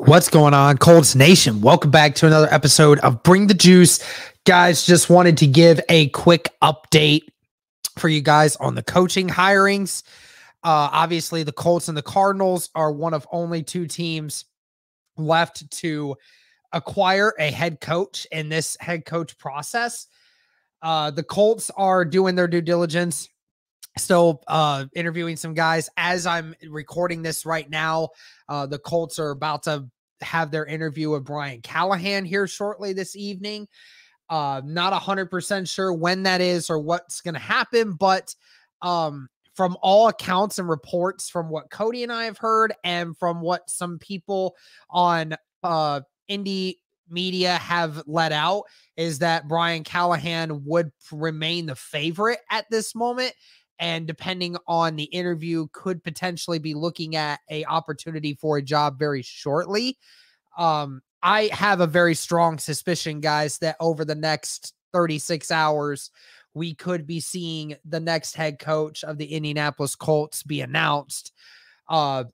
What's going on, Colts Nation? Welcome back to another episode of Bring the Juice. Guys, just wanted to give a quick update for you guys on the coaching hirings. Obviously, the Colts and the Cardinals are one of only two teams left to acquire a head coach in this head coach process. The Colts are doing their due diligence, still interviewing some guys. As I'm recording this right now, the Colts are about to have their interview with Brian Callahan here shortly this evening. Not 100% sure when that is or what's going to happen, but from all accounts and reports from what Cody and I have heard and from what some people on indie media have let out is that Brian Callahan would remain the favorite at this moment. And depending on the interview, could potentially be looking at a opportunity for a job very shortly. I have a very strong suspicion, guys, that over the next 36 hours, we could be seeing the next head coach of the Indianapolis Colts be announced. From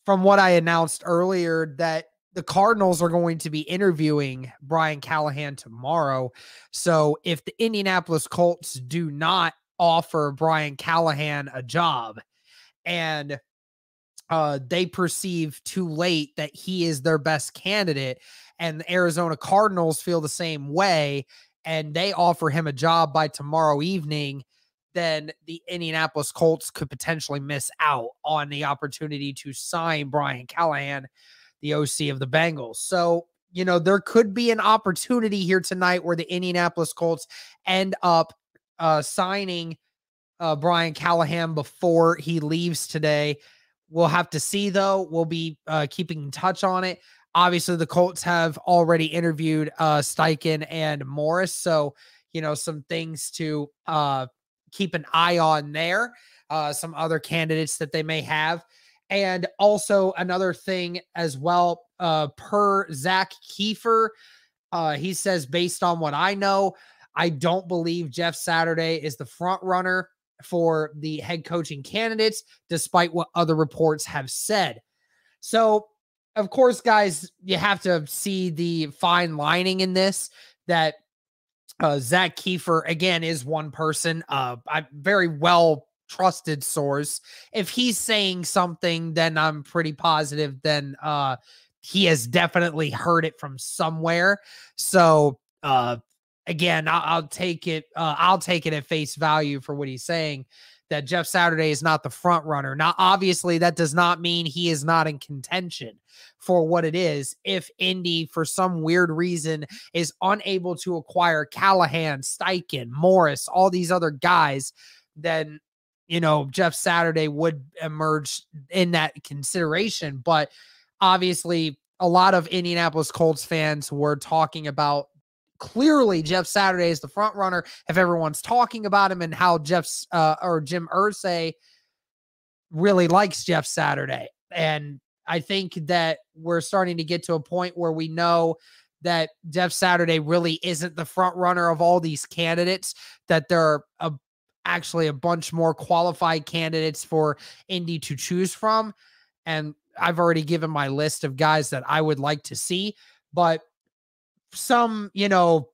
what I announced earlier, that the Cardinals are going to be interviewing Brian Callahan tomorrow. So if the Indianapolis Colts do not offer Brian Callahan a job and they perceive too late that he is their best candidate, and the Arizona Cardinals feel the same way, and they offer him a job by tomorrow evening, then the Indianapolis Colts could potentially miss out on the opportunity to sign Brian Callahan, the OC of the Bengals. So, you know, there could be an opportunity here tonight where the Indianapolis Colts end up signing Brian Callahan before he leaves today. We'll have to see, though. We'll be keeping in touch on it. Obviously, the Colts have already interviewed Steichen and Morris. So, you know, some things to keep an eye on there. Some other candidates that they may have. And also another thing as well, per Zach Kiefer, he says, based on what I know, I don't believe Jeff Saturday is the front runner for the head coaching candidates, despite what other reports have said. So, of course, guys, you have to see the fine lining in this, that Zach Kiefer, again, is one person, a very well trusted source. If he's saying something, then I'm pretty positive then he has definitely heard it from somewhere. So, again, I'll take it. I'll take it at face value for what he's saying, that Jeff Saturday is not the front runner. Now, obviously, that does not mean he is not in contention for what it is. If Indy, for some weird reason, is unable to acquire Callahan, Steichen, Morris, all these other guys, then, you know, Jeff Saturday would emerge in that consideration. But obviously, a lot of Indianapolis Colts fans were talking about clearly Jeff Saturday is the front runner if everyone's talking about him, and how Jim Irsay really likes Jeff Saturday. And I think that we're starting to get to a point where we know that Jeff Saturday really isn't the front runner of all these candidates, that there are actually a bunch more qualified candidates for Indy to choose from. And I've already given my list of guys that I would like to see, but some, you know,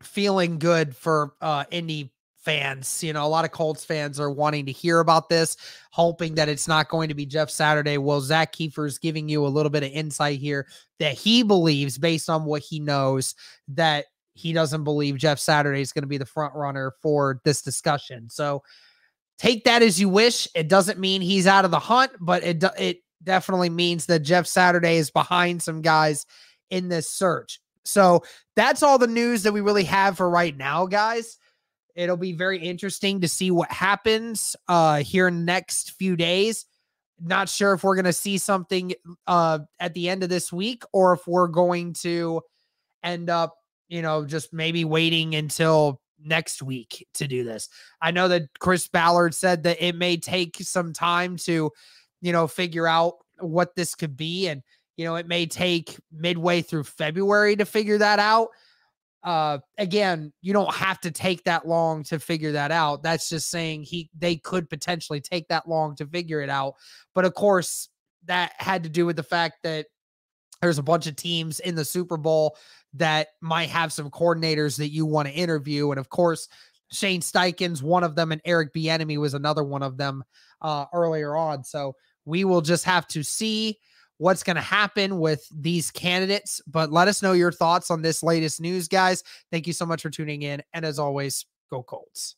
feeling good for Indy fans. You know, a lot of Colts fans are wanting to hear about this, hoping that it's not going to be Jeff Saturday. Well, Zach Kiefer is giving you a little bit of insight here that he believes, based on what he knows, that he doesn't believe Jeff Saturday is going to be the front runner for this discussion. So take that as you wish. It doesn't mean he's out of the hunt, but it definitely means that Jeff Saturday is behind some guys in this search. So that's all the news that we really have for right now, guys. It'll be very interesting to see what happens here in the next few days. Not sure if we're going to see something at the end of this week, or if we're going to end up, you know, just maybe waiting until next week to do this. I know that Chris Ballard said that it may take some time to, you know, figure out what this could be. And, you know, it may take midway through February to figure that out. Again, you don't have to take that long to figure that out. That's just saying they could potentially take that long to figure it out. But of course, that had to do with the fact that there's a bunch of teams in the Super Bowl that might have some coordinators that you want to interview. And of course, Shane Steichen's one of them, and Eric Bieniemy was another one of them earlier on. So we will just have to see what's going to happen with these candidates. But let us know your thoughts on this latest news, guys. Thank you so much for tuning in. And as always, go Colts.